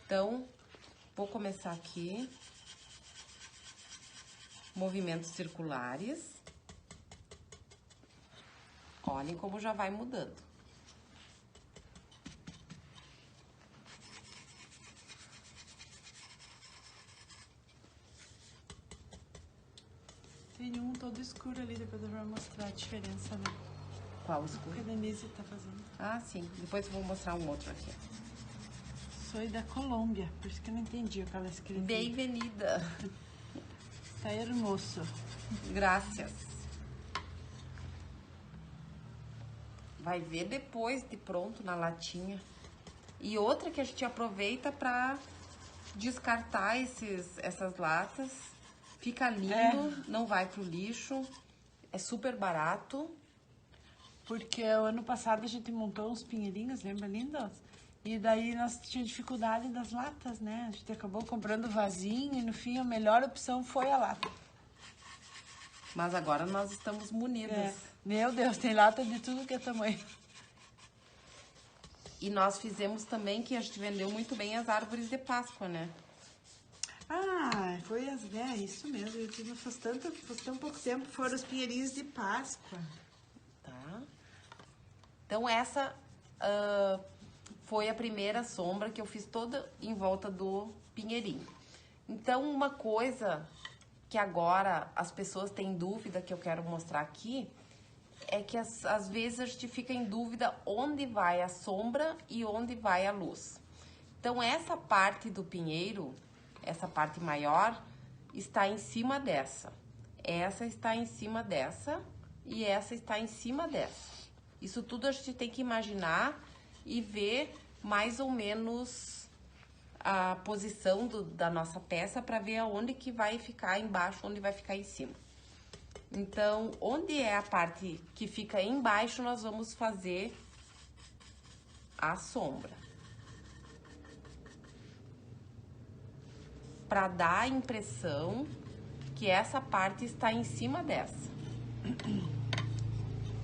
Então, vou começar aqui. Movimentos circulares. Olhem como já vai mudando. Tem um todo escuro ali, depois eu vou mostrar a diferença, né? Qual O escuro? que a Denise tá fazendo. Ah, sim. Depois eu vou mostrar um outro aqui. Sou da Colômbia, por isso que eu não entendi o que ela escreveu. Bem-vinda. Tá hermoso. Graças. Vai ver depois de pronto na latinha. E outra que a gente aproveita pra descartar essas latas. Fica lindo, não vai pro lixo. É super barato. Porque o ano passado a gente montou uns pinheirinhos, lembra, lindos? E daí nós tínhamos dificuldade das latas, né? A gente acabou comprando vasinho e no fim a melhor opção foi a lata. Mas agora nós estamos munidas. É. Meu Deus, tem lata de tudo que é tamanho. E nós fizemos também que a gente vendeu muito bem as árvores de Páscoa, né? Ah, foi isso mesmo. Eu tive faz tão pouco tempo, foram os pinheirinhos de Páscoa. Tá? Então essa foi a primeira sombra que eu fiz toda em volta do pinheirinho. Então uma coisa que agora as pessoas têm dúvida que eu quero mostrar aqui é que às vezes a gente fica em dúvida onde vai a sombra e onde vai a luz. Então essa parte do pinheiro, essa parte maior, está em cima dessa. Essa está em cima dessa e essa está em cima dessa. Isso tudo a gente tem que imaginar e ver mais ou menos a posição da nossa peça para ver aonde que vai ficar embaixo, onde vai ficar em cima. Então, onde é a parte que fica embaixo, nós vamos fazer a sombra. Para dar a impressão que essa parte está em cima dessa.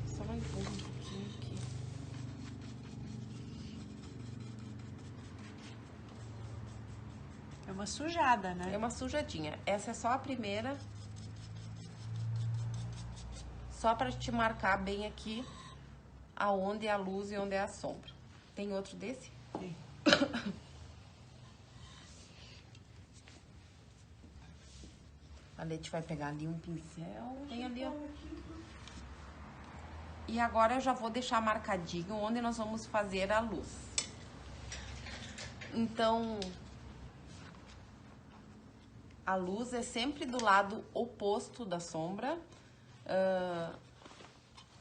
Só vai empurrar um pouquinho aqui. É uma sujada, né? É uma sujadinha. Essa é só a primeira. Só para te marcar bem aqui aonde é a luz e onde é a sombra. Tem outro desse? Sim. A Leti vai pegar ali um pincel. Tem ali, ó. E agora eu já vou deixar marcadinho onde nós vamos fazer a luz. Então, a luz é sempre do lado oposto da sombra.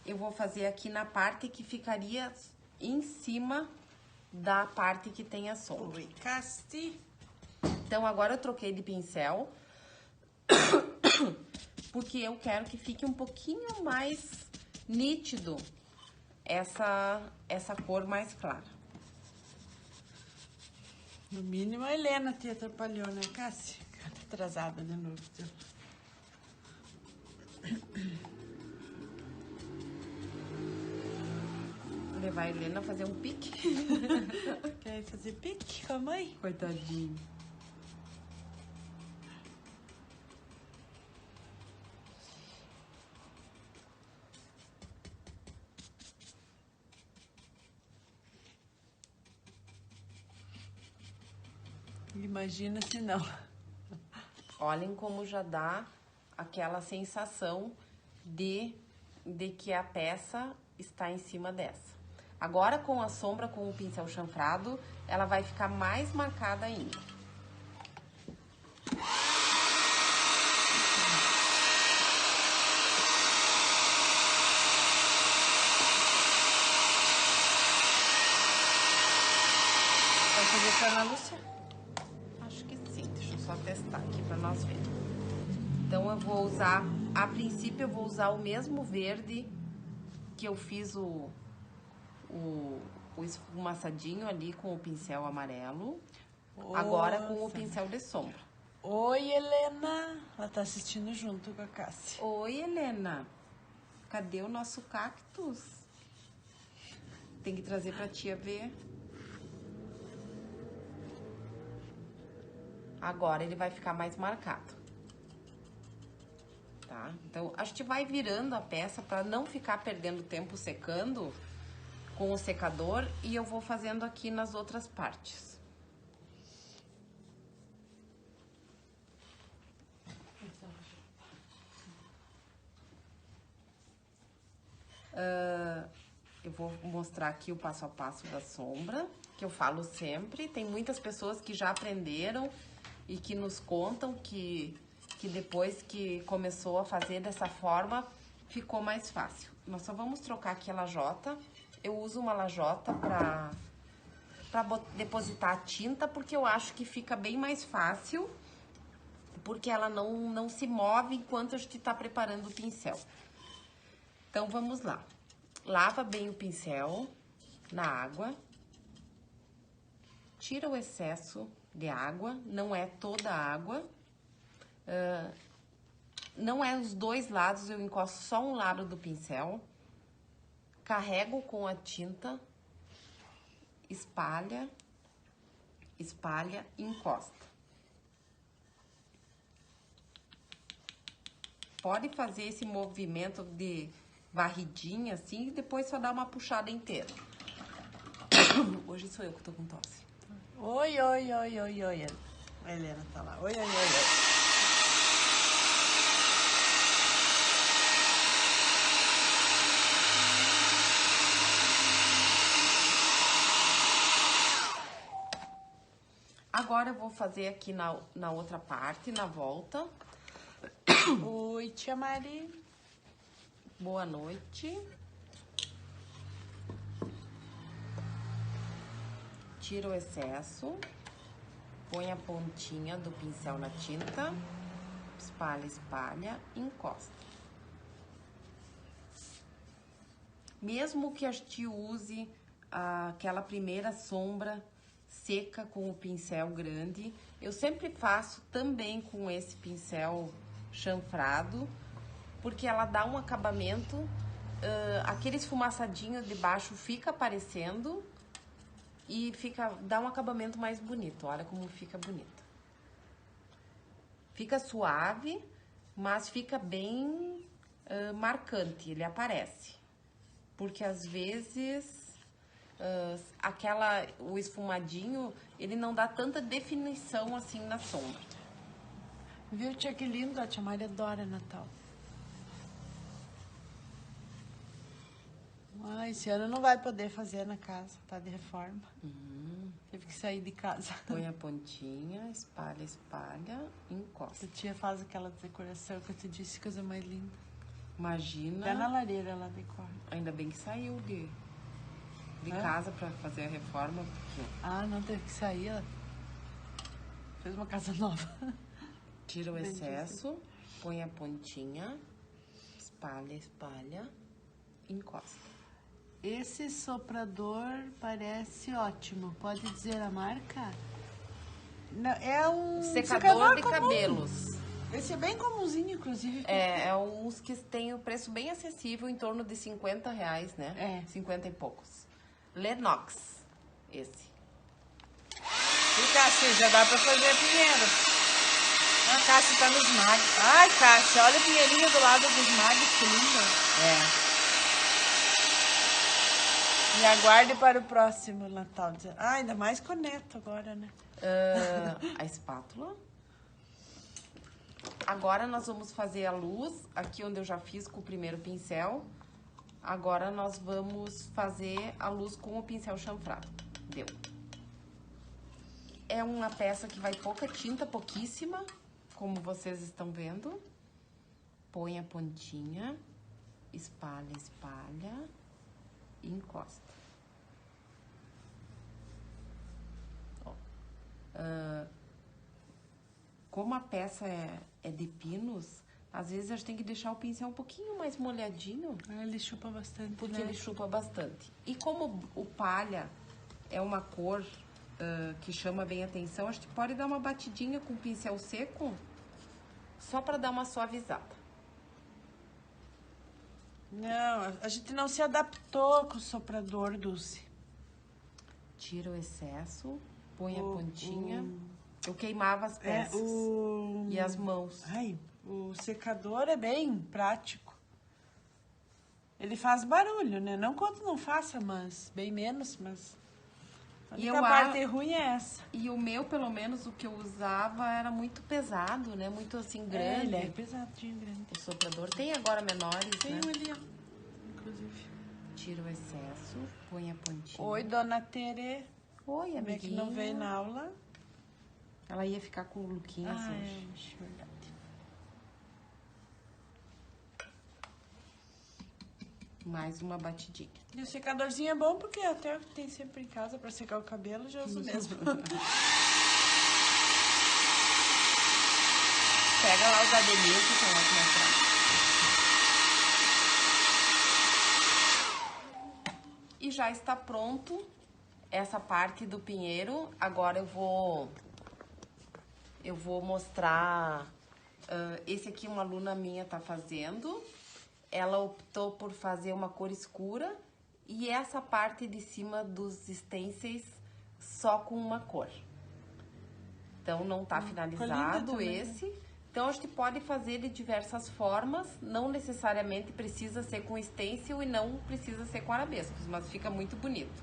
Eu vou fazer aqui na parte que ficaria em cima da parte que tem a sombra. Oi, Casti. Então, agora eu troquei de pincel, porque eu quero que fique um pouquinho mais nítido essa cor mais clara. No mínimo a Helena te atrapalhou, né, Cássia? Atrasada de novo. Vou levar a Helena a fazer um pique. Quer fazer pique com a mãe? Coitadinho. Imagina se não. Olhem como já dá aquela sensação de que a peça está em cima dessa. Agora, com a sombra, com o pincel chanfrado, ela vai ficar mais marcada ainda. Vai fazer pra Ana Lúcia? Acho que sim, deixa eu só testar aqui pra nós ver. Então eu vou usar, a princípio eu vou usar o mesmo verde que eu fiz o esfumaçadinho ali com o pincel amarelo. Agora com o pincel de sombra. Oi, Helena. Ela tá assistindo junto com a Cássia. Oi, Helena. Cadê o nosso cactus? Tem que trazer pra tia ver. Agora ele vai ficar mais marcado. Tá? Então, a gente vai virando a peça para não ficar perdendo tempo secando com o secador e eu vou fazendo aqui nas outras partes. Eu vou mostrar aqui o passo a passo da sombra, que eu falo sempre. Tem muitas pessoas que já aprenderam e que nos contam que depois que começou a fazer dessa forma, ficou mais fácil. Nós só vamos trocar aqui a lajota. Eu uso uma lajota para depositar a tinta, porque eu acho que fica bem mais fácil, porque ela não se move enquanto a gente está preparando o pincel. Então, vamos lá. Lava bem o pincel na água. Tira o excesso de água, não é toda a água. Não é os dois lados, eu encosto só um lado do pincel. Carrego com a tinta. Espalha, espalha e encosta. Pode fazer esse movimento de varridinha assim e depois só dar uma puxada inteira. Hoje sou eu que tô com tosse. Oi, oi, oi, oi, oi. A Helena tá lá. Oi, oi, oi, oi. Agora eu vou fazer aqui na outra parte, na volta. Oi, tia Mari. Boa noite. Tira o excesso. Põe a pontinha do pincel na tinta. Espalha, espalha, encosta. Mesmo que a gente use aquela primeira sombra seca com o pincel grande, eu sempre faço também com esse pincel chanfrado, porque ela dá um acabamento, aquele esfumaçadinho de baixo fica aparecendo e dá um acabamento mais bonito. Olha como fica bonito. Fica suave, mas fica bem marcante, ele aparece. Porque às vezes o esfumadinho, ele não dá tanta definição assim na sombra. Viu, tia, que lindo? A tia Mari adora Natal. Esse ano não vai poder fazer na casa, tá de reforma. Teve que sair de casa. Põe a pontinha, espalha, espalha, encosta. A tia faz aquela decoração que eu te disse, coisa mais linda. Imagina. Até na lareira ela decora. Ainda bem que saiu de casa pra fazer a reforma. Porque... Ah, não, teve que sair. Ela fez uma casa nova. Tira o excesso, põe a pontinha, espalha, espalha, encosta. Esse soprador parece ótimo. Pode dizer a marca? Não, é um secador de comum. Cabelos. Esse é bem comumzinho, inclusive. É uns que tem o preço bem acessível, em torno de R$50, né? É. 50 e poucos. Lenox, esse. E Cássia, já dá pra fazer a pinheira. A Cássia tá nos magos. Ai, Cássia, olha a pinheirinha do lado dos magos, que linda. E aguarde para o próximo Natal. Ainda mais com o neto agora, né? A espátula. Agora nós vamos fazer a luz, aqui onde eu já fiz com o primeiro pincel. Agora nós vamos fazer a luz com o pincel chanfrado. Deu. É uma peça que vai pouca tinta, pouquíssima, como vocês estão vendo. Põe a pontinha, espalha, espalha e encosta. Ó. Como a peça é de pinos, às vezes a gente tem que deixar o pincel um pouquinho mais molhadinho. Ele chupa bastante, porque né? ele chupa bastante. E como o palha é uma cor que chama bem atenção, a gente pode dar uma batidinha com o pincel seco, só para dar uma suavizada. Não, a gente não se adaptou com o soprador, Dulce. Tira o excesso, põe a pontinha. Eu queimava as peças. E as mãos. Ai, o secador é bem prático. Ele faz barulho, né? Não quanto não faça, mas bem menos, mas... A única parte ruim é essa. E o meu, pelo menos, o que eu usava era muito pesado, né? Muito assim, grande. Ele é pesadinho, grande. O soprador tem agora menores, Tem né? um ali, ó. Inclusive. Tira o excesso, põe a pontinha. Oi, dona Tere. Oi, Como é que amiguinha. não veio na aula? Ela ia ficar com o Luquinhas hoje. É verdade. Mais uma batidinha. E o secadorzinho é bom porque até o que tem sempre em casa pra secar o cabelo, já uso mesmo. Pega lá o da Denise, que eu vou te mostrar. E já está pronto essa parte do pinheiro. Agora eu vou mostrar. Esse aqui uma aluna minha tá fazendo. Ela optou por fazer uma cor escura e essa parte de cima dos stencils só com uma cor. Então, não tá finalizado esse. Então, a gente pode fazer de diversas formas. Não necessariamente precisa ser com stencil e não precisa ser com arabescos, mas fica muito bonito.